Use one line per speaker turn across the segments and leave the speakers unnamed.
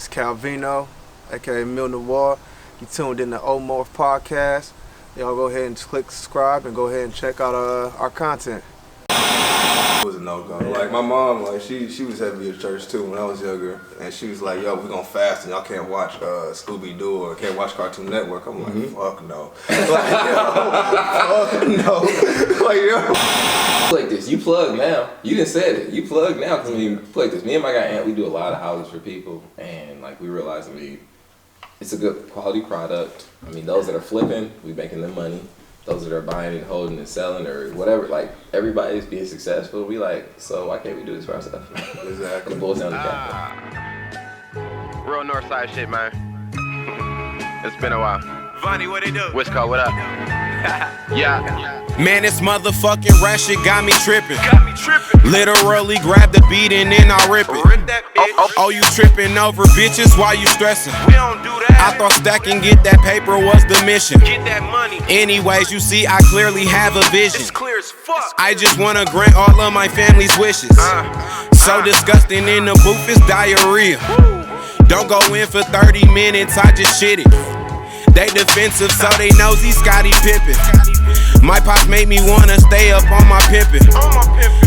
It's Calvino, aka Milwaukee. You tuned in to Omorph podcast. Y'all go ahead and click subscribe and go ahead and check out our content. It was a no-go. Like my mom, like she was heavy at church too when I was younger, and she was like, "Yo, we gonna fast and y'all can't watch Scooby-Doo or can't watch Cartoon Network." I'm like, "Fuck no!" Like, yo, fuck no! Like, yo.
Like this, you plug now. You just said it. You plug now because plug this. Me and my guy Ant, we do a lot of houses for people, and like we realize, it's a good quality product. I mean, those that are flipping, we making them money. Those that are buying and holding and selling or whatever, like everybody's being successful. We like, so why can't we do this for ourselves?
Exactly.
It boils down to capital.
Real north side shit, man. It's been a while.
Vonnie, what they do?
Wisco, what up? Yeah.
Man, this motherfucking rap shit got me tripping. Literally grab the beat and then I rip it. Oh, you tripping over bitches while you stressing?
We don't do that.
I thought stacking get that paper was the mission.
Get that money.
Anyways, you see, I clearly have a vision.
It's clear as fuck.
I just wanna grant all of my family's wishes. So disgusting in the booth is diarrhea. Don't go in for 30 minutes, I just shit it. They defensive, so they nosy Scotty Pippen. My pops made me wanna stay up on my pimpin'.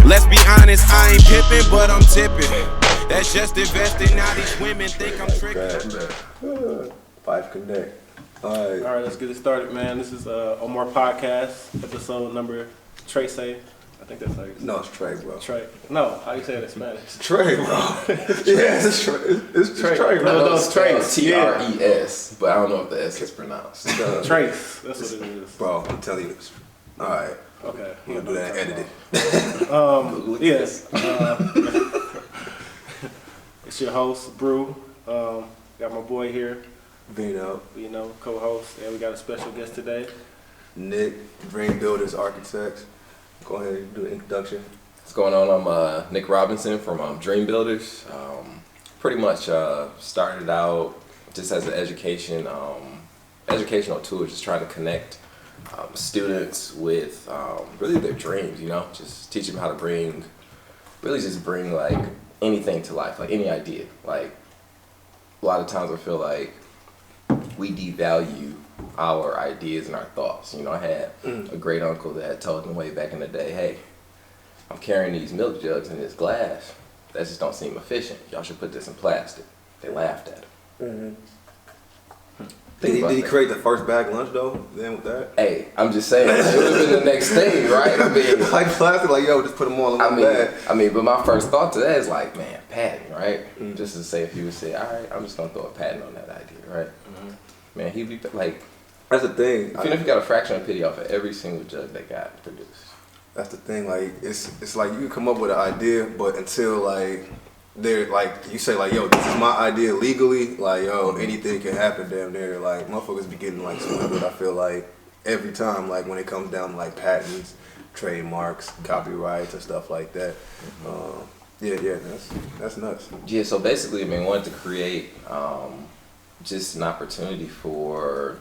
Let's be honest, I ain't pimpin', but I'm tippin'. That's just investing. Now these women think I'm trickin'.
Five Connect.
All right, let's get it started, man. This is Omorph podcast, episode number Trace. I think that's how you say it.
No, it's Trey, bro.
Trey. No, how you say it in Spanish?
Trey, bro. Yeah, it's Trey. It's Trey, bro.
No, it's Trace.
T-R-E-S, but I don't know if the S is pronounced.
Trace. That's what it is.
Bro, I'm telling you. All right.
Okay.
You're gonna do that and edit it.
Yes. It's your host, Brew. Got my boy here,
Vino,
co-host, and we got a special guest today.
Nick, Dream Builders Architects. Go ahead and do the introduction.
What's going on? I'm Nick Robinson from Dream Builders. Pretty much started out just as an educational tool, just trying to connect students with really their dreams, just teach them how to bring like anything to life, like any idea. Like a lot of times I feel like we devalue our ideas and our thoughts. I had a great uncle that had told me way back in the day, hey, I'm carrying these milk jugs in this glass. That just don't seem efficient. Y'all should put this in plastic. They laughed at him.
Did he create the first bag lunch though? Then with that?
Hey, I'm just saying, it would have been the next thing, right?
Like plastic, like yo, just put them all in one bag.
But my first thought to that is like, man, patent, right? Just to say, if he would say, all right, I'm just gonna throw a patent on that idea, right? Man, he'd be like,
that's the thing.
Even if you got a fraction of pity off of every single jug that got produced.
That's the thing. Like it's like you can come up with an idea, but until like they're like you say like yo, this is my idea legally. Like yo, anything can happen. Damn near like motherfuckers be getting like swindled. I feel like every time like when it comes down to like patents, trademarks, copyrights, and stuff like that. Yeah, that's nuts.
Yeah. So basically, wanted to create just an opportunity for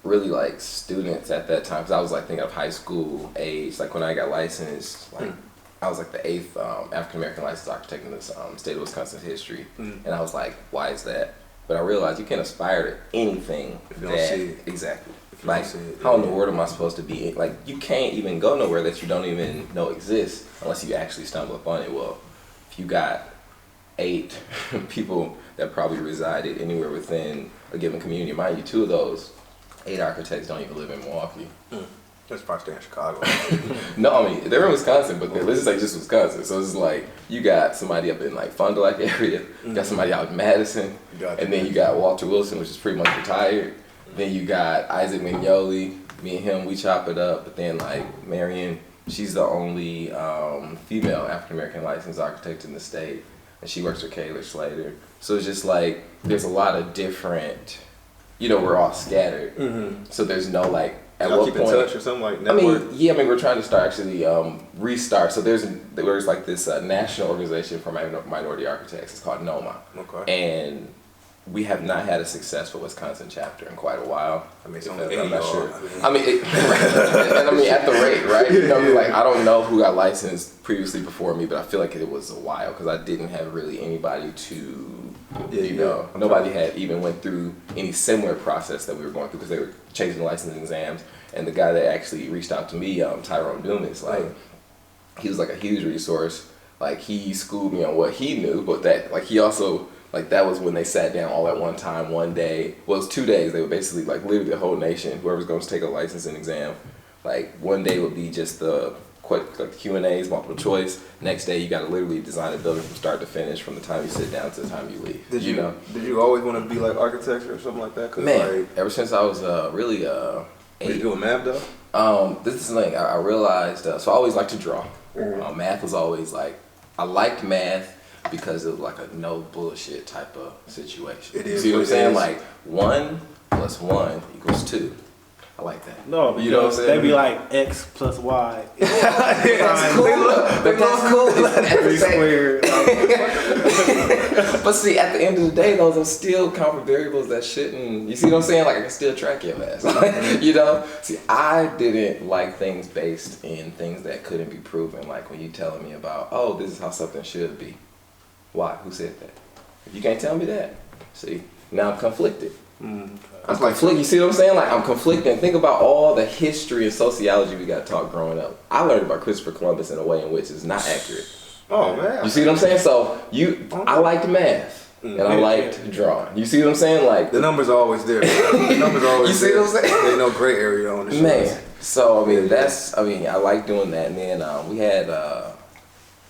really like students at that time, because I was like thinking of high school age, like when I got licensed, like I was like the 8th African American licensed architect in this state of Wisconsin history, and I was like, why is that? But I realized you can't aspire to anything
if you don't see it.
Exactly. Like how in the world am I supposed to be? Like you can't even go nowhere that you don't even know exists unless you actually stumble upon it. Well, if you got 8 people that probably resided anywhere within a given community, mind you, 2 of those 8 architects don't even live in Milwaukee.
That's probably stay in Chicago.
No, they're in Wisconsin, but let's just say just Wisconsin. So it's like you got somebody up in like Fond du Lac area, you got somebody out in Madison, and then you got Walter Wilson, which is pretty much retired. Then you got Isaac Mignoli. Me and him, we chop it up. But then like Marion, she's the only female African American licensed architect in the state, and she works for Kaler Slater. So it's just like there's a lot of different. We're all scattered, so there's no like. At
y'all
what
keep
point?
In touch or something like network?
We're trying to start actually restart. So there's like this national organization for minority architects. It's called NOMA.
Okay.
And we have not had a successful Wisconsin chapter in quite a while.
I'm not
sure. And at the rate, right? Like I don't know who got licensed previously before me, but I feel like it was a while because I didn't have really anybody to Nobody had even went through any similar process that we were going through because they were changing the licensing exams. And the guy that actually reached out to me, Tyrone Dumas, like he was like a huge resource. Like he schooled me on what he knew, but that like he also like that was when they sat down all at one time, one day. Well, it was 2 days. They would basically like literally the whole nation, whoever's going to take a licensing exam. Like one day would be just the Q&As, multiple choice. Next day you got to literally design a building from start to finish, from the time you sit down to the time you leave.
Did you always want to be like architecture or something like that?
Man, ever since I was really
Were you doing math though?
This is the thing I realized. So I always liked to draw. Math was always like I liked math because it was like a no bullshit type of situation.
It is.
See what I'm saying? Like 1 + 1 = 2. I like that.
No,
you know what I'm saying?
They be like X + Y.
That's cool. But that's cool.
Squared.
But see, at the end of the day, those are still common variables that shouldn't. You see what I'm saying? Like I can still track your ass. You know? See, I didn't like things based in things that couldn't be proven. Like when you telling me about, oh, this is how something should be. Why? Who said that? If you can't tell me that, see, now I'm conflicted. I'm conflicted. You see what I'm saying? Like I'm conflicted. Think about all the history and sociology we got taught growing up. I learned about Christopher Columbus in a way in which is not accurate.
Oh man.
You see what I'm saying? So I liked math and I liked drawing. You see what I'm saying? Like
the numbers are always there. The numbers are always
you see
there.
what I'm saying?
There's no gray area on the show.
Man. So I mean I like doing that. And then we had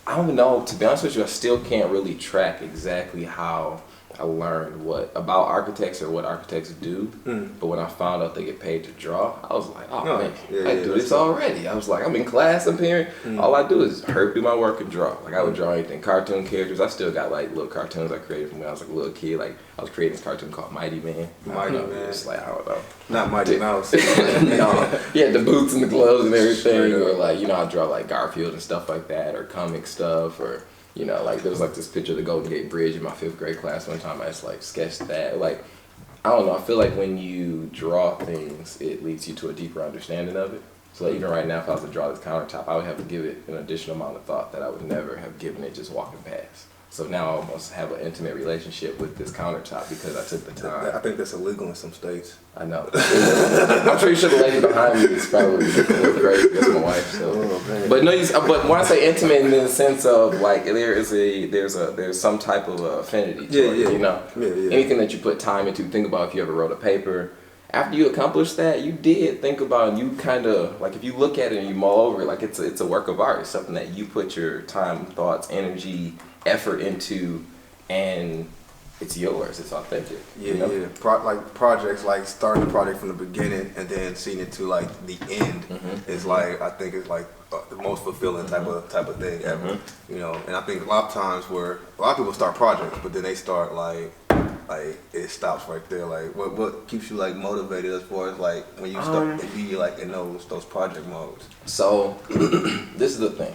I don't even know, to be honest with you, I still can't really track exactly how I learned about architects or what architects do. But when I found out they get paid to draw, I was like, oh man, I do this already. I was like, I'm in class, I'm here. All I do is do my work and draw. Like I would draw anything, cartoon characters. I still got like little cartoons I created from when I was like a little kid. Like I was creating this cartoon called Mighty Man.
Mighty Man.
It's like, I don't know.
Not Mighty Mouse.
No. Yeah, the boots and the gloves and everything. Or like, I draw like Garfield and stuff like that, or comic stuff, or like there was like this picture of the Golden Gate Bridge in my 5th grade class one time. I just like sketched that. Like, I don't know. I feel like when you draw things, it leads you to a deeper understanding of it. So like, even right now, if I was to draw this countertop, I would have to give it an additional amount of thought that I would never have given it just walking past. So now I almost have an intimate relationship with this countertop because I took the time.
I think that's illegal in some states.
I know. I'm sure you should have lady behind me. It's probably a little crazy. That's my wife. So. But no, but when I say intimate in the sense of like there's some type of affinity to it. Anything that you put time into. Think about if you ever wrote a paper. After you accomplished that, you did think about, and you kind of like if you look at it and you mull over it, like it's a work of art. It's something that you put your time, thoughts, energy, effort into, and it's yours. It's authentic.
Like projects, like starting the project from the beginning and then seeing it to like the end is like I think it's like the most fulfilling type of thing ever. And I think a lot of times where a lot of people start projects, but then they start like it stops right there. Like what keeps you like motivated as far as like when you start to be like in those project modes?
So this is the thing.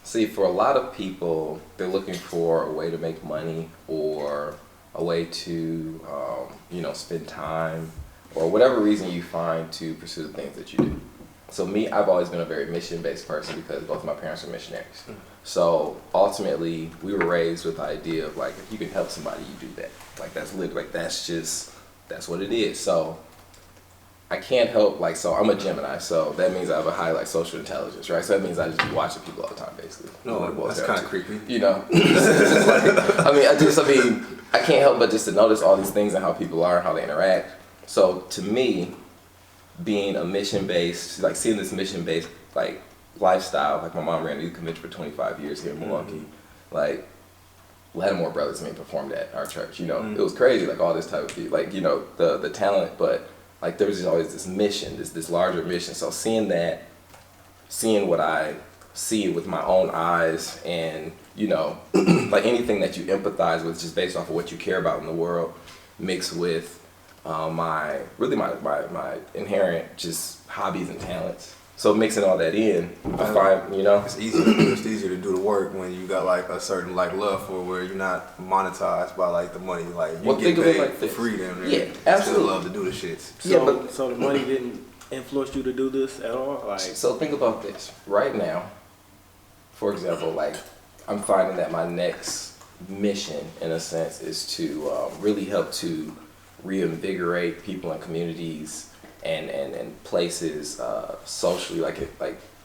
See, for a lot of people, they're looking for a way to make money or a way to, spend time or whatever reason you find to pursue the things that you do. So me, I've always been a very mission-based person because both of my parents are missionaries. So ultimately, we were raised with the idea of like, if you can help somebody, you do that. Like that's literally, like that's what it is. So I can't help, so I'm a Gemini, so that means I have a high, social intelligence, right? So that means I just be watching people all the time, basically.
No, that's kind of creepy.
I can't help but just to notice all these things and how people are and how they interact. So to me, being a mission-based, seeing this mission-based, lifestyle, my mom ran a youth convention for 25 years here in Milwaukee, Lattimore Brothers performed at our church, it was crazy, all this type of, the talent, but there was always this mission, this larger mission. So seeing what I see with my own eyes, and anything that you empathize with, just based off of what you care about in the world, mixed with my inherent just hobbies and talents. So mixing all that in, I find
it's easier to do the work when you got a certain love for where you're not monetized by the money. You get paid for freedom.
Yeah, absolutely.
Still love to do the shits.
So the money didn't influence you to do this at all.
So think about this right now. For example, I'm finding that my next mission, in a sense, is to really help to reinvigorate people and communities and places socially, like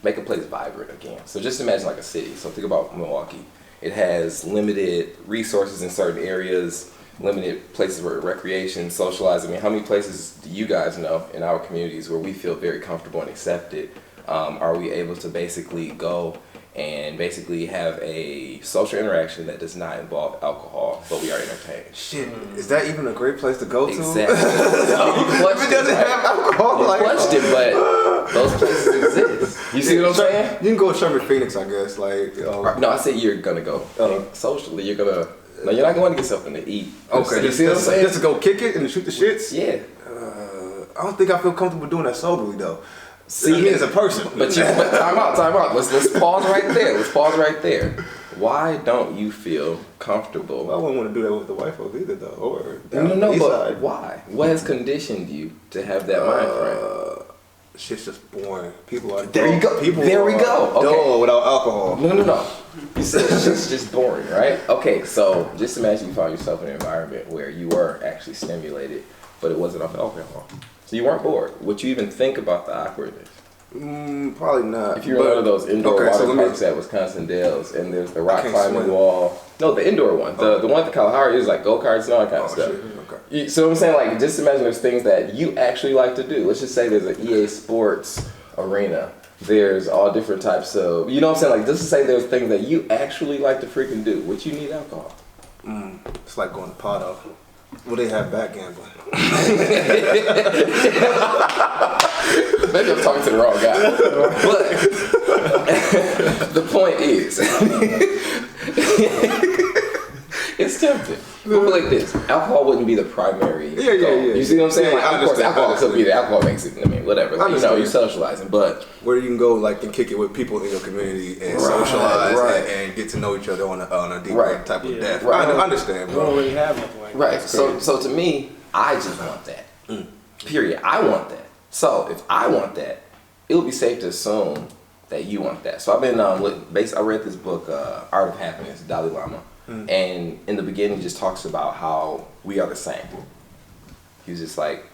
make a place vibrant again. So just imagine like a city. So think about Milwaukee. It has limited resources in certain areas, limited places for recreation, socializing. I mean, how many places do you guys know in our communities where we feel very comfortable and accepted? Are we able to basically go and basically have a social interaction that does not involve alcohol, but we are entertained?
Shit, is that even a great place to go to?
Exactly. No, you clutched
If it doesn't have alcohol,
you
like,
clutched it, but those places exist. You see what I'm saying?
You can go to Sherman Phoenix, I guess. Like,
No, I said you're gonna go. Socially, you're gonna. No, you're not going to get something to eat.
okay,
you see what I'm saying?
just to go kick it and shoot the shits.
Yeah.
I don't think I feel comfortable doing that soberly though.
See,
me as a person.
But time out. Let's pause right there. Why don't you feel comfortable?
I wouldn't want to do that with the wife either though. Or
No,
east
but
side.
why? What has conditioned you to have that mind frame?
Shit's just boring. People are
There you go.
People
There we
are
go. Okay.
dull without alcohol.
No. You said it's just boring, right? Okay, so just imagine you found yourself in an environment where you were actually stimulated, but it wasn't off alcohol. So you weren't bored. Would you even think about the awkwardness?
Probably not.
If you're in one of those indoor water
so
parks at Wisconsin Dells, and there's the rock
can't
climbing
swim.
wall. No, the indoor one. The one at the Kalahari is like go-karts and all that kind of stuff.
Shit. Okay.
You, so I'm saying, like, just imagine there's things that you actually like to do. Let's just say there's an EA Sports arena. There's all different types of, you know what I'm saying? Like, just to say there's things that you actually like to freaking do. Would you need alcohol?
It's like going to Potto. Well, they have back gambling.
Maybe I'm talking to the wrong guy. But the point is, it's tempting. But like this, alcohol wouldn't be the primary goal.
Yeah.
You see what I'm saying?
Yeah,
Like,
I
of course,
understand.
alcohol could be the alcohol makes it. I mean, whatever. Like, you know, you're socializing, but
Where you can go like and kick it with people in your community and socialize and get to know each other on a deeper type of depth.
Right.
I understand,
We
bro.
don't really have nothing like
right.
that.
So to me, I just want that. Period. I want that. So if I want that, it would be safe to assume that you want that. So I've been I read this book, Art of Happiness, Dalai Lama, and in the beginning, he just talks about how we are the same. He was just like,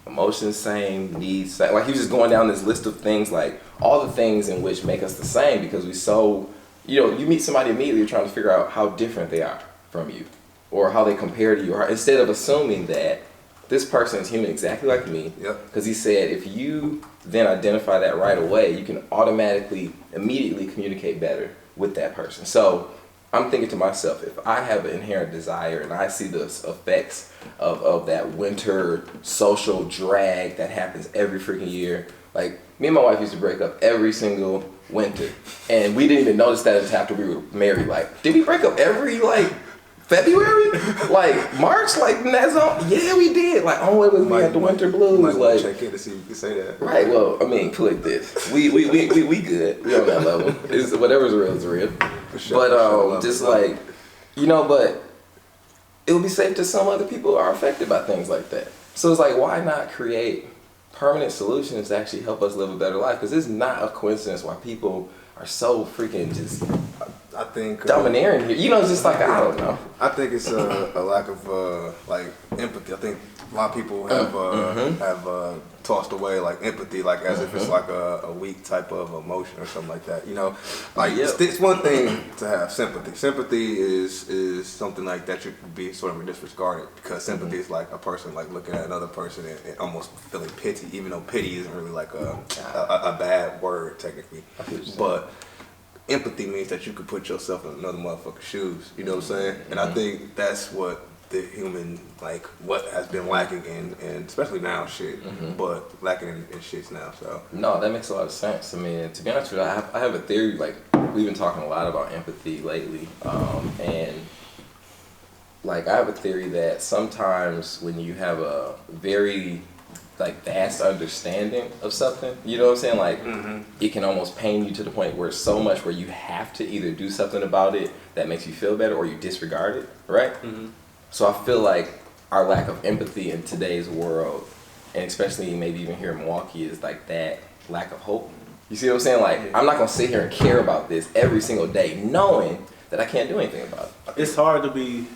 emotions same, needs same. Like he was just going down this list of things, like all the things in which make us the same, because we so, you know, you meet somebody immediately, you're trying to figure out how different they are from you, or how they compare to you, or instead of assuming that this person is human exactly like me.
Yep.
Because he said if you then identify that right away, you can automatically, immediately communicate better with that person. So I'm thinking to myself, if I have an inherent desire and I see the effects of that winter social drag that happens every freaking year, like me and my wife used to break up every single winter, and we didn't even notice that until after we were married. Like, did we break up every February? Like March? Like that's all? Yeah, we did. Like only when we had the winter blues.
Might
Like
check in to see if you can say that.
right. Well, I mean, put it like this. We good. We on that level. It's whatever's real is real.
Sure,
But just like, you know, but it would be safe to assume other people are affected by things like that. So it's like, why not create permanent solutions to actually help us live a better life? Because it's not a coincidence why people are so freaking just
I think
domineering here. You know, it's just like, I don't know.
I think it's a lack of like empathy. I think a lot of people have tossed away like empathy, like as if it's like a weak type of emotion or something like that. You know, like it's one thing to have sympathy. Sympathy is something like that should be sort of disregarded, because sympathy is like a person like looking at another person and almost feeling pity, even though pity isn't really like a bad word technically, but empathy means that you could put yourself in another motherfucker's shoes. You know what I'm saying? And I think that's what the human, like, what has been lacking in especially now shit, but lacking in shits now. So
no, that makes a lot of sense. I mean, to be honest with you, I have a theory. Like, we've been talking a lot about empathy lately, and like I have a theory that sometimes when you have a very vast understanding of something, you know what I'm saying? Like, it can almost pain you to the point where it's so much where you have to either do something about it that makes you feel better, or you disregard it, right? So I feel like our lack of empathy in today's world, and especially maybe even here in Milwaukee, is like that lack of hope. You see what I'm saying? Like, I'm not gonna sit here and care about this every single day, knowing that that I can't do anything about.
It is hard to be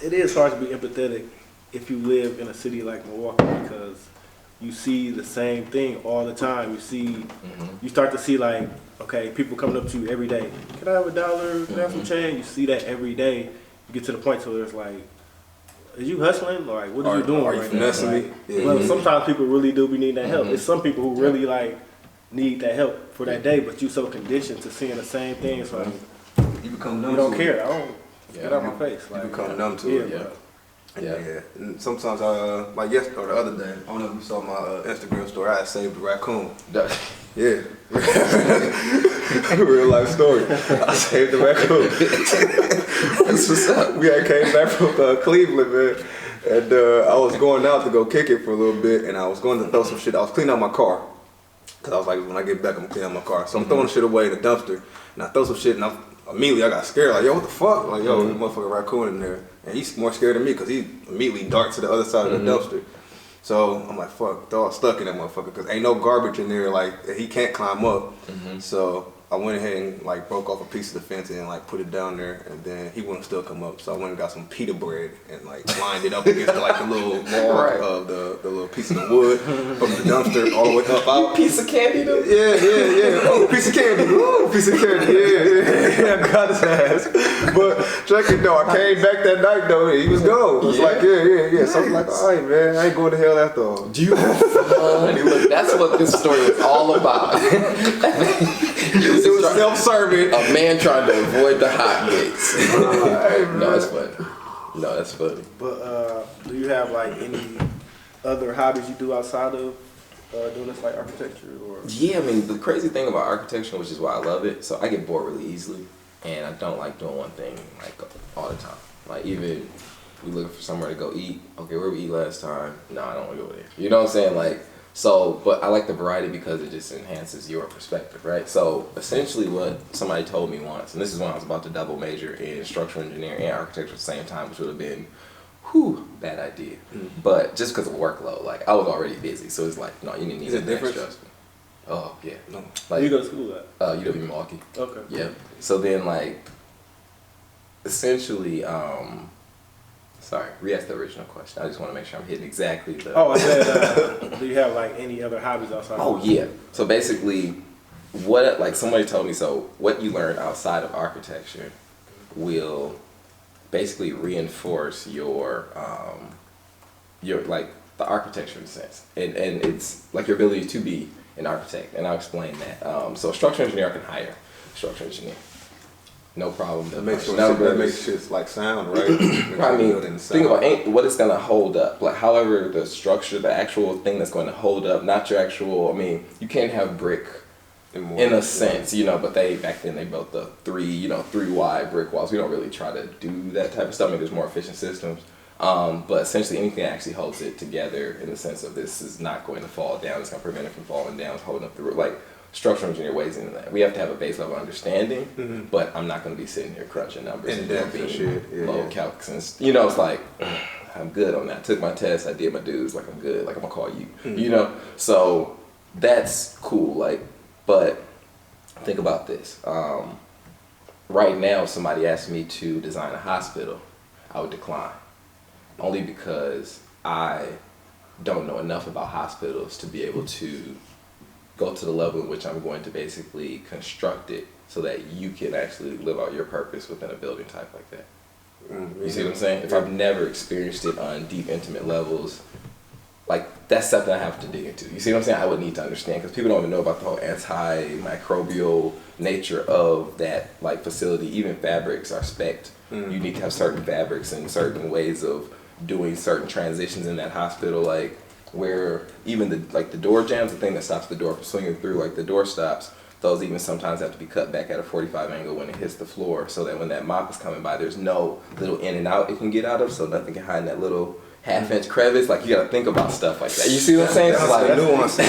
empathetic if you live in a city like Milwaukee because you see the same thing all the time. You start to see like, okay, people coming up to you every day. Can I have $1? Can I have some change? You see that every day. You get to the point where it's like, is you hustling? Like, what are you doing
are you
right
finessing
now?
me? Yeah.
Well, sometimes people really do be needing that help. It's some people who really like need that help for that day, but you so conditioned to seeing the same things. Like,
You become numb
you don't
to
care.
it.
I don't get out my face. Like,
You become numb to it.
bro.
Yeah. And sometimes, like yesterday or the other day, I don't know if you saw my Instagram story, I had saved a raccoon. Yeah. Real life story. I saved the raccoon.
That's what's up.
We had came back from Cleveland, man. And I was going out to go kick it for a little bit, and I was going to throw some shit. I was cleaning out my car. Because I was like, when I get back, I'm going to clean out my car. So I'm throwing shit away in the dumpster, and I throw some shit, and immediately I got scared. Like, yo, what the fuck? Like, yo, there's a motherfucking raccoon in there. And he's more scared than me because he immediately darts to the other side of the dumpster. So I'm like, fuck, throw stuck in that motherfucker because ain't no garbage in there. Like, he can't climb up. So I went ahead and like broke off a piece of the fence and like put it down there, and then he wouldn't still come up. So I went and got some pita bread and like lined it up against the little wall of the little piece of the wood from the dumpster all the way up out.
Piece of candy though?
Yeah. Oh, piece of candy. Ooh, piece of candy. Yeah. I got his ass. But check it though. I came back that night though. He was gone. It was like, yeah. So I was like, all right, man. I ain't going to hell after all.
Look, that's what this story was all about.
It was self-serving.
A man trying to avoid the hot gates. No, that's funny.
But do you have like any other hobbies you do outside of doing this, like architecture or?
Yeah, I mean the crazy thing about architecture, which is why I love it, so I get bored really easily, and I don't like doing one thing like all the time. Like even we looking for somewhere to go eat. Okay, where we eat last time? No, I don't want to go there. You know what I'm saying? Like. So, but I like the variety because it just enhances your perspective, right? So, essentially what somebody told me once, and this is when I was about to double major in structural engineering and architecture at the same time, which would have been, bad idea. But just because of workload, like, I was already busy, so it's like, no, you need
Is it different?
Oh, yeah.
No.
Like,
Where you go to school at?
UW Milwaukee.
Okay.
Yeah. So then, like, essentially, sorry, re-ask the original question. I just want to make sure I'm hitting exactly the...
Oh, I said, do you have like any other hobbies outside?
Oh, yeah. So basically, like somebody told me, so what you learn outside of architecture will basically reinforce your like the architecture in a sense. And it's like your ability to be an architect. And I'll explain that. So a structural engineer can hire a structural engineer. No problem.
That makes shit like sound, right?
I mean, think about what it's going to hold up. Like, however, the structure, the actual thing that's going to hold up, not your actual, I mean, you can't have brick in a sense, you know, but back then they built the 3 wide brick walls. We don't really try to do that type of stuff. I mean, there's more efficient systems. But essentially anything that actually holds it together in the sense of this is not going to fall down. It's going to prevent it from falling down. It's holding up the roof. Like, structural engineer weighs into that. We have to have a base level understanding, but I'm not going to be sitting here crunching numbers and being low calcs and you know, it's like I'm good on that. I took my test, I did my dues, like I'm good, like I'm gonna call you, you know. So that's cool. Like, but think about this. Right now, if somebody asked me to design a hospital, I would decline, only because I don't know enough about hospitals to be able to go to the level in which I'm going to basically construct it so that you can actually live out your purpose within a building type like that. You see what I'm saying? If I've never experienced it on deep, intimate levels, like that's something I have to dig into. You see what I'm saying? I would need to understand because people don't even know about the whole antimicrobial nature of that like facility. Even fabrics are spec'd. You need to have certain fabrics and certain ways of doing certain transitions in that hospital, like where even the door jambs, the thing that stops the door from swinging through, like the door stops, those even sometimes have to be cut back at a 45 angle when it hits the floor so that when that mop is coming by, there's no little in and out it can get out of, so nothing can hide in that little half-inch crevice. Like, you gotta think about stuff like that. You see what I'm saying? It's like nuance.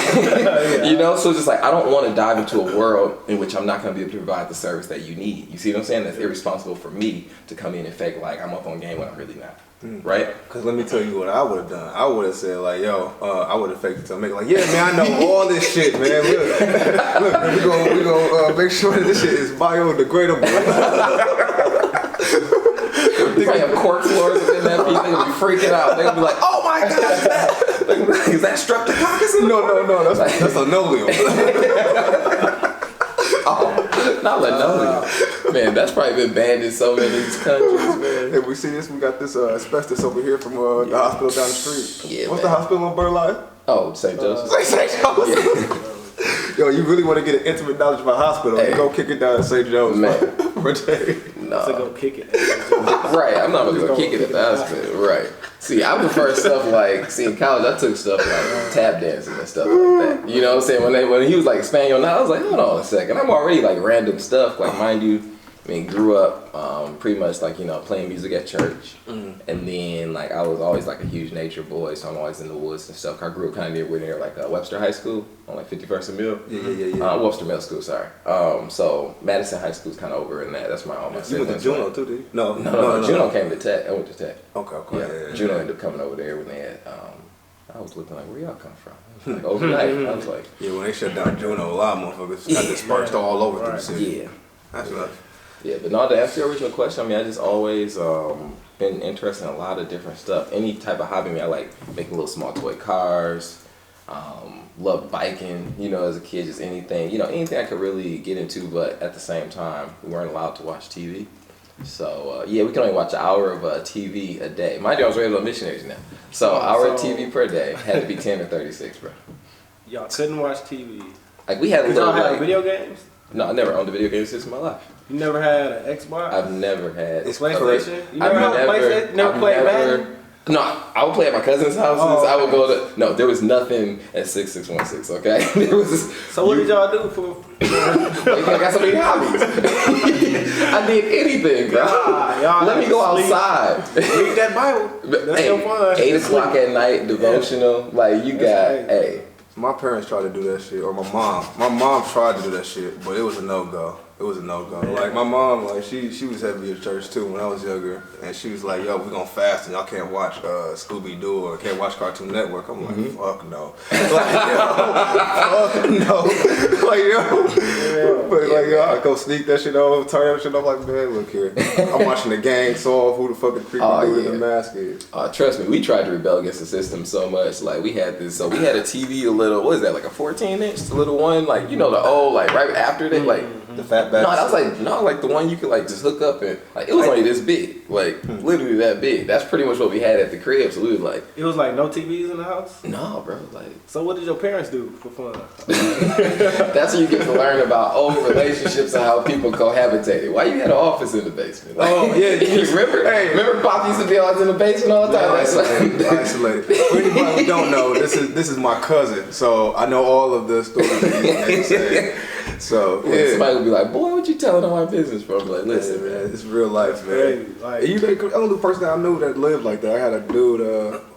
You know, so it's just like, I don't want to dive into a world in which I'm not gonna be able to provide the service that you need. You see what I'm saying? That's irresponsible for me to come in and fake like I'm up on game when I'm really not. Right?
Because let me tell you what I would have done. I would have said like, yo, I would have faked it to make it like, yeah, man, I know all this shit, man. Look, we gonna make sure that this shit is biodegradable.
We probably have cork floors in that piece. They're gonna be freaking out. They're gonna be like, "Oh my gosh, is that streptococcus?"
No, that's a linoleum.
Oh, not linoleum. Man, that's probably been banned in so many countries, man.
Hey, we see this. We got this asbestos over here from the hospital down the street.
Yeah,
What's
man.
the hospital on Burleigh?
Oh, St. Joseph.
St. Joseph. Yo, you really want to get an intimate knowledge about hospital?
Hey.
Go kick it down at St. Joe's,
Man.
for a day.
No.
So go kick it.
Right, I'm not gonna go kick it at the hospital. Right. See, I prefer stuff like, in college I took stuff like tap dancing and stuff like that. You know what I'm saying? When he was like expand your knowledge, I was like, hold on a second. I'm already like random stuff. Like, mind you, I mean, grew up pretty much like, playing music at church. And then like I was always like a huge nature boy, so I'm always in the woods and stuff. I grew up kind of near like Webster High School on like 51st and Mill.
Yeah.
Webster Middle School, sorry. So Madison High School's kind of over in that. That's my all my
You went to Juno too, did you? No.
Juno came to Tech. I went to Tech.
Okay.
Yeah. Juno ended up coming over there when they had. I was looking like, where y'all come from? Like overnight. I was like,
Yeah, when they shut down Juno, a lot of motherfuckers got dispersed all over through the city.
yeah.
That's enough.
Yeah, but no, to answer your original question, I mean, I just always been interested in a lot of different stuff. Any type of hobby, I mean, I like making little small toy cars, loved biking, as a kid, just anything, anything I could really get into, but at the same time, we weren't allowed to watch TV. So, we can only watch an hour of TV a day. Mind you, I was raised on missionaries now. So, hour of TV per day had to be 10 or 36, bro.
Y'all couldn't watch TV.
Like, we had a
Did
little,
y'all have video games?
No, I never owned a video game system in my life.
You never had an Xbox?
I've never had.
It's
PlayStation? You never had a PlayStation? Never played Madden?
No, I would play at my cousin's houses.
Oh,
I would go to. No, there was nothing at 6616. Okay, there was.
So what did y'all do for?
I got so many hobbies. I did anything, bro.
Y'all
Let me go outside.
Read that Bible. That's your fun.
8 o'clock at night, devotional. Like you got,
crazy.
My parents tried to do that shit, or my mom. My mom tried to do that shit, but it was a no-go. It was a no-go. Like, my mom, like, she was heavy at church, too, when I was younger. And she was like, yo, we gonna fast, and y'all can't watch Scooby-Doo or can't watch Cartoon Network. I'm like, fuck no. Like, fuck no. Like, I go sneak that shit over, turn that shit off, like, man, look here. I'm watching the gang solve who the fuck the creepy dude in the mask is.
trust me, we tried to rebel against the system so much. Like we had this, so we had a TV, a little, what is that, like a 14-inch, the little one, like the old, like right after that, like
the fat back.
No, that was like the one you could like just hook up and like it was only this big, like literally that big. That's pretty much what we had at the crib. So we was like,
it was like no TVs in the house.
no, bro, like.
So what did your parents do for fun?
That's when you get to learn about old relationships and how people cohabitated. Why you had an office in the basement? Like,
Oh yeah,
you remember?
Hey,
remember Pop used to be always in the basement all the time.
Isolated. For anybody who don't know, this is my cousin, so I know all of the stories that he say. So yeah.
Somebody would be like, "Boy, what you telling all my business from?" Like, listen,
man, it's real life, man.
Crazy. Like,
You the only person I knew that lived like that. I had a dude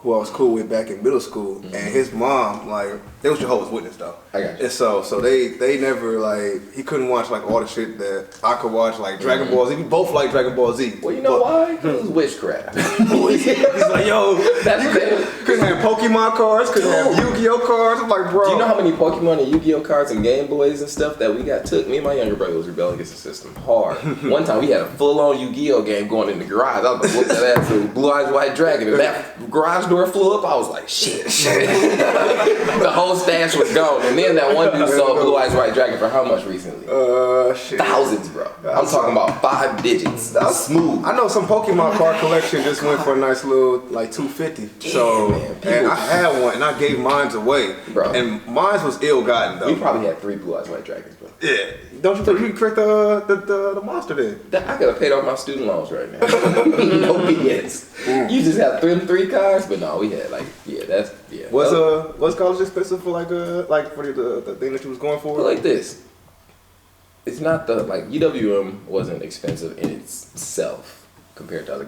who I was cool with back in middle school, and his mom, like, they was Jehovah's Witness though.
I got you.
And so they never like, he couldn't watch like all the shit that I could watch, like Dragon Ball Z. We both like Dragon Ball Z.
Well, you know why? It was witchcraft.
He's like, yo,
That's what they.
couldn't have Pokemon cards, couldn't have Yu-Gi-Oh cards. I'm like, bro.
Do you know how many Pokemon and Yu-Gi-Oh cards and Game Boys and stuff that we got took? Me and my younger brother was rebelling against the system hard. One time we had a full-on Yu-Gi-Oh game going in the garage. I was like, whoop that ass to Blue Eyes White Dragon, and that garage door flew up. I was like, shit. The whole stash was gone, and then that one dude sold Blue Eyes White Dragon for how much recently?
Shit.
Thousands, bro. I'm talking about 5 digits. That's smooth.
I know some Pokemon card collection just went for a nice little like $250. So
man, people-
and I had one and I gave mine away,
Bro.
And mine was ill-gotten though.
We probably had 3 Blue Eyes White Dragons, bro.
Yeah. Don't you think you correct the monster then?
I could have paid off my student loans right now. No BS. You just have 3 cars, but no, we had that's.
Was college expensive for like for the thing that you was going for?
But like this, it's not like UWM wasn't expensive in itself compared to other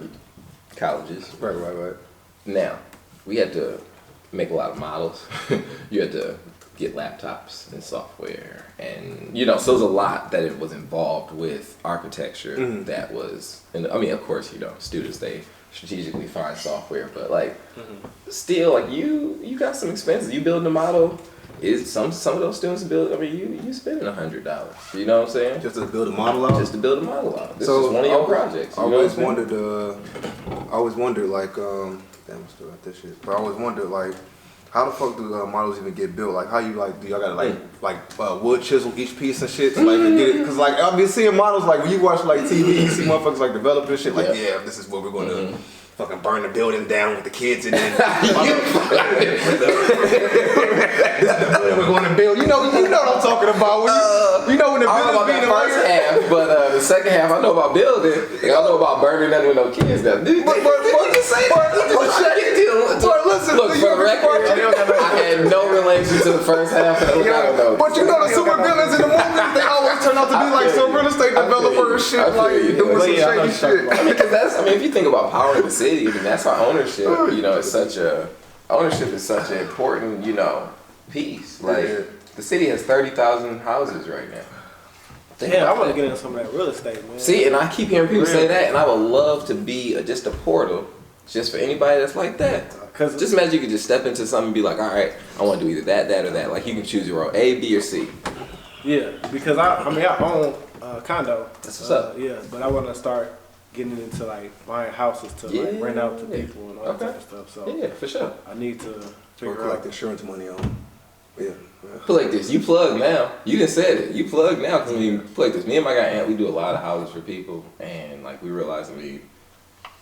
colleges.
Right.
Now, we had to make a lot of models. You had to get laptops and software, and so there's a lot that it was involved with architecture that was, and I mean, of course, students, they strategically find software, but like still like you got some expenses. You building a model. Is some of those students build? I mean, you spending $100. You know what I'm saying?
Just to build a model out.
Just to build a model out. This
So
is one of your projects.
I always wondered like, damn, I still got this shit. But I always wondered like, how the fuck do models even get built? Like, how you like? Do y'all gotta like wood chisel each piece and shit to like get it? Cause like I've been seeing models like when you watch like TV, you see motherfuckers like developing shit. Like, yeah, this is what we're gonna. Fucking burn the building down with the kids and then this is the building we're going to build. You know what I'm talking about. When you know when the building's being
the first half, but the second half I know about building. I don't know about burning nothing with no kids now. But just say listen, look, for the record, I had no relation to the first half. But
you know the super villains in the movies, they always turn out to be like some real estate developer and shit, like doing some shady shit.
I mean, because if you think about power in the city, I mean, that's why ownership, is such an important, piece. Like the city has 30,000 houses right now.
Damn, I want to get into some of that real estate, man.
See, and I keep hearing people say that, and I would love to be just a portal, just for anybody that's like that. Cause just imagine you could just step into something and be like, all right, I want to do either that, or that. Like you can choose your own A, B, or C.
Yeah, because I own a condo.
That's what's up.
Yeah, but I want to start getting into like buying houses to like rent out to people and all that type of stuff. So
yeah, for sure.
I need to figure out
collect insurance money on. Yeah.
Put like this, you plug now. You done said it. You plug now because put like this. Me and my guy Ant, we do a lot of houses for people, and like we realize,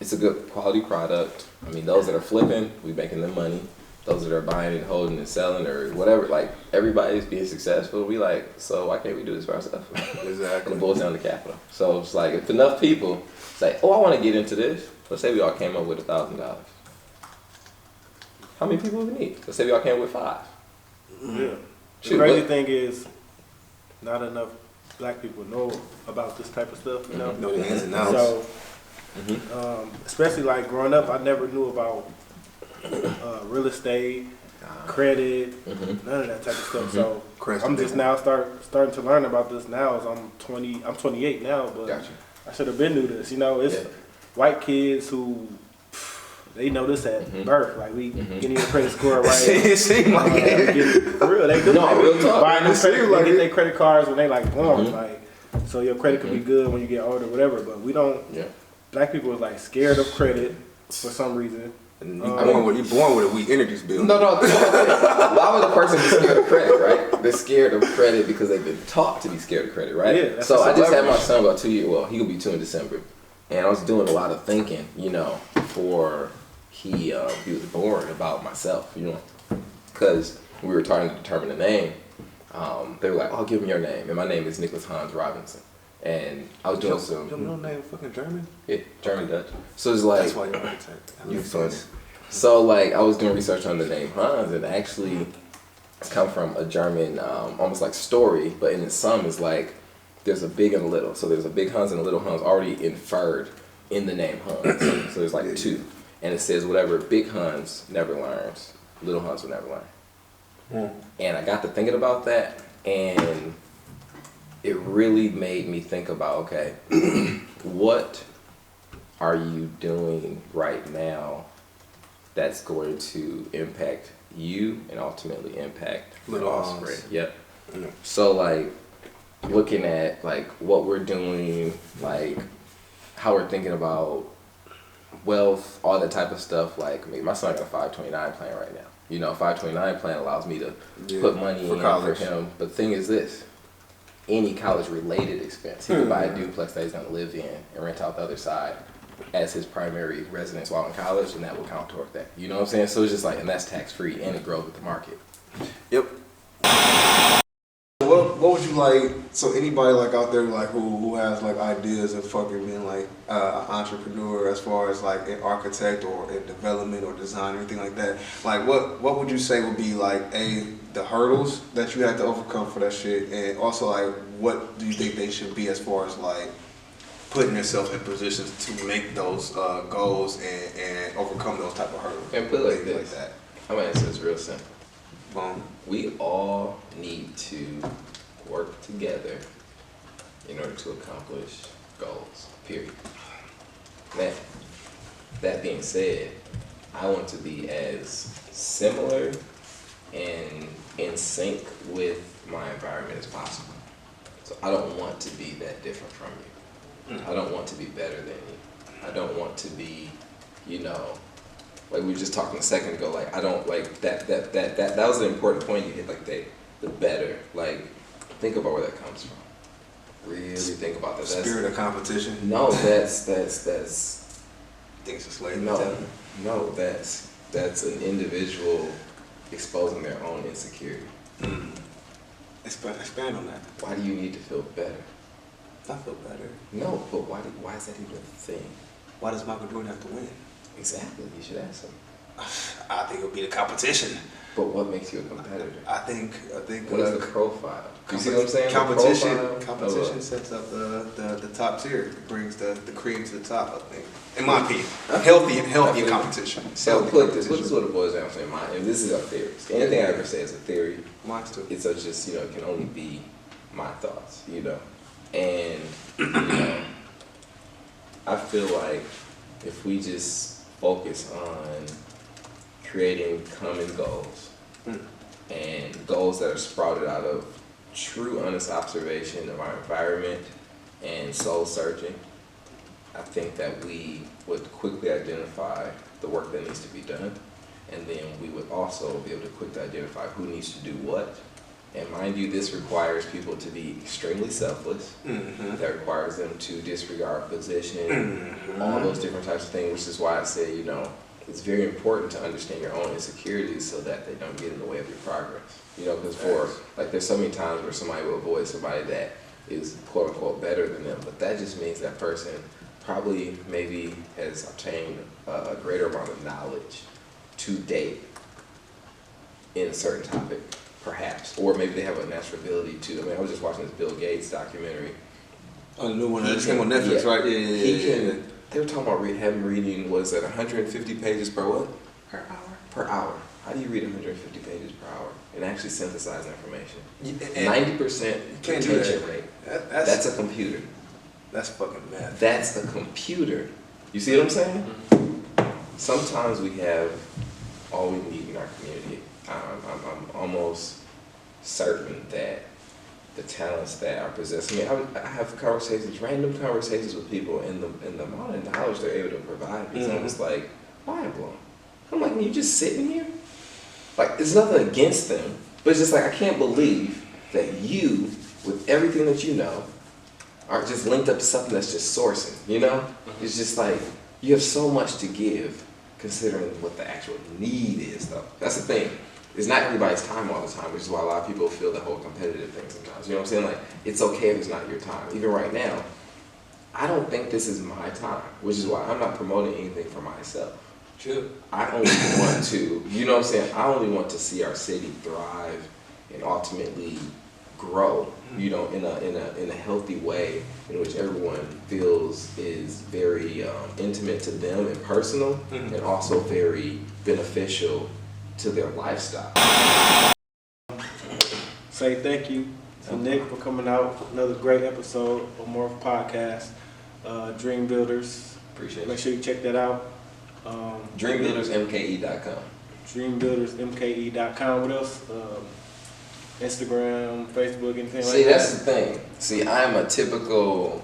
it's a good quality product. I mean, those that are flipping, we making them money. Those that are buying and holding and selling or whatever, like everybody's being successful. We like, so why can't we do this for ourselves?
Exactly.
And it boils down to capital. So it's like if enough people say, oh, I want to get into this. Let's say we all came up with $1,000. How many people would we need? Let's say we all came up with 5.
Yeah. The crazy thing is, not enough black people know about this type of stuff. You know,
know the ins and outs.
So, especially like growing up, I never knew about real estate, credit, none of that type of stuff. So I'm just now starting to learn about this now. As I'm 28 now, but I should have been knew this. It's white kids who. They know this at birth, like we getting your credit score right.
It seems like it.
For real, they do.
No, real talk.
Buying new credit, they get their credit cards when they like born, like so your credit could be good when you get older, whatever. But we don't. Yeah. Black people are like scared of credit for some reason.
You born with a weak energy bill.
No. Why would a person be scared of credit, right? They're scared of credit because they've been taught to be scared of credit, right?
Yeah.
So I just had my son about 2 years. Well, he could be 2 in December, and I was doing a lot of thinking, before he was born about myself, because we were trying to determine the name. They were like, "Oh, give me your name," and my name is Nicholas Hans Robinson. And I was doing some.
Your middle name fucking German?
Yeah, German Dutch. So it's like
that's why you're an architect.
You funny. So like I was doing research on the name Hans, and actually it's come from a German, almost like story, but in the sum is like there's a big and a little. So there's a big Hans and a little Hans already inferred in the name Hans. So there's like 2. And it says whatever big Hans never learns, little Hans will never learn. And I got to thinking about that, and it really made me think about, okay, what are you doing right now that's going to impact you and ultimately impact
little
offspring? Yep. So like looking at like what we're doing, like how we're thinking about wealth, all that type of stuff. Like, my son got a 529 plan right now. A 529 plan allows me to put money in college for him. But the thing is this, any college-related expense, he can buy a duplex that he's going to live in and rent out the other side as his primary residence while in college, and that will count toward that. You know what I'm saying? So it's just like, and that's tax-free, and it grows with the market.
Yep. What would you like? So anybody like out there like who has like ideas of fucking being like an entrepreneur as far as like an architect or in development or design or anything like that, like what would you say would be like the hurdles that you have to overcome for that shit, and also like what do you think they should be as far as like putting yourself in positions to make those goals and overcome those type of hurdles?
And put it like this. Like that. I'm gonna answer this real simple. We all need to work together in order to accomplish goals, period. Now, that being said, I want to be as similar and in sync with my environment as possible. So I don't want to be that different from you. I don't want to be better than you. I don't want to be, you know, like we were just talking a second ago, like I don't like that was an important point you hit, like the better. Like think about where that comes from. Really think about that.
Spirit of competition.
No, that's
Things are slave
no, that's an individual exposing their own insecurity.
Expand on that.
Why do you need to feel better?
I feel better.
No, but why is that even a thing?
Why does Michael Jordan have to win?
Exactly, you should ask him.
I think it'll be the competition.
But what makes you a competitor?
I think.
What is the profile? You see what I'm saying?
Competition sets up the top tier. It brings the cream to the top. I think, in my opinion, healthy competition.
So put this is what it boils down to in my, and this is a theory. Anything I ever say is a theory.
Mine too.
It's just, you know, it can only be my thoughts, you know. And you know, I feel like if we just focus on creating common goals and goals that are sprouted out of true, honest observation of our environment and soul searching, I think that we would quickly identify the work that needs to be done, and then we would also be able to quickly identify who needs to do what. And mind you, this requires people to be extremely selfless. That requires them to disregard position, all those different types of things, which is why I say, you know, it's very important to understand your own insecurities so that they don't get in the way of your progress. You know, because there's so many times where somebody will avoid somebody that is quote unquote better than them, but that just means that person probably maybe has obtained a greater amount of knowledge to date in a certain topic, perhaps, or maybe they have a natural ability to. I mean, I was just watching this Bill Gates documentary.
Oh, the new one that came on Netflix, right? Yeah.
They were talking about having reading, was that 150 pages per what?
Per hour.
Per hour. How do you read 150 pages per hour and actually synthesize information? 90% retention rate. That's a computer.
That's fucking math.
That's a computer. You see what I'm saying? Sometimes we have all we need in our community. I'm almost certain that the talents that are possessed. I mean, I have conversations, random conversations with people, and the amount of knowledge they're able to provide me is almost like mind blowing. I'm like, you just sitting here? Like, there's nothing against them, but it's just like, I can't believe that you, with everything that you know, are just linked up to something that's just sourcing, you know? It's just like, you have so much to give, considering what the actual need is, though. That's the thing. It's not everybody's time all the time, which is why a lot of people feel the whole competitive thing sometimes. You know what I'm saying? Like, it's okay if it's not your time. Even right now, I don't think this is my time, which is why I'm not promoting anything for myself.
True.
I only want to, you know what I'm saying? I only want to see our city thrive and ultimately grow, you know, in a healthy way in which everyone feels is very intimate to them and personal, and also very beneficial to their lifestyle.
Say thank you to Nick for coming out. Another great episode of Omorph Podcast. Dream Builders.
Appreciate it.
Make sure you check that out.
DreamBuildersMKE.com.
DreamBuildersMKE.com. What else? Instagram, Facebook, anything like that?
See, that's the thing. See, I'm a typical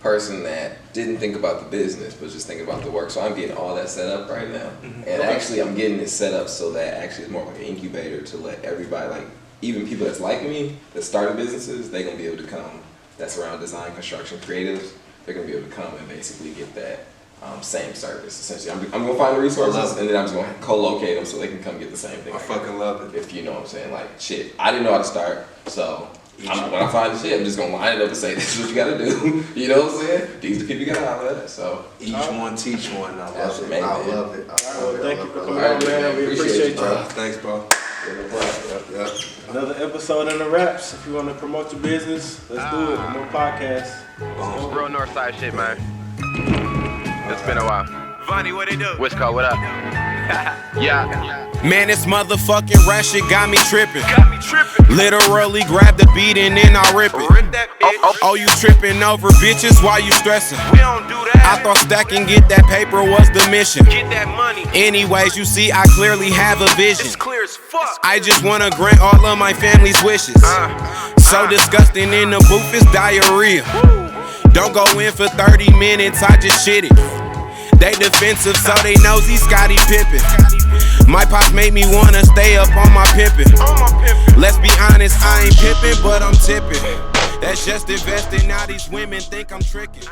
person that didn't think about the business, but just thinking about the work. So I'm getting all that set up right now. And actually, I'm getting it set up so that actually it's more like an incubator to let everybody, like, even people that's like me, that started businesses, they're going to be able to come. That's around design, construction, creatives. They're going to be able to come and basically get that same service, essentially. I'm going to find the resources, and then I'm just going to co-locate them so they can come get the same thing.
I fucking love it.
If you know what I'm saying. Like, shit, I didn't know how to start, so when I find the shit, I'm just going to line it up and say, this is what you got to do. You know what I'm saying? These are the people you got to holler at. So
each one teach one. I
That's
love it.
amazing.
I love it.
Thank you for coming on, man. We appreciate you.
Thanks, bro. Yeah.
Another episode in the wraps. If you want to promote your business, let's do it. More podcasts.
Real north side shit, man. It's been a while.
Vonnie, what they do?
Wisco, what up? Yeah.
Man, this motherfucking rap shit got me tripping. Literally grab the beat and then I rip it. Oh, you tripping over bitches while you stressing?
We don't do that.
I thought stacking get that paper was the mission.
Get that money.
Anyways, you see, I clearly have a vision.
It's clear as fuck.
I just wanna grant all of my family's wishes. So disgusting in the booth, it's diarrhea. Don't go in for 30 minutes, I just shit it. They defensive, so they nosy Scottie Pippen. My pops made me wanna stay up on my pimpin'. Let's be honest, I ain't pimpin', but I'm tippin'. That's just investing, now these women think I'm trickin'.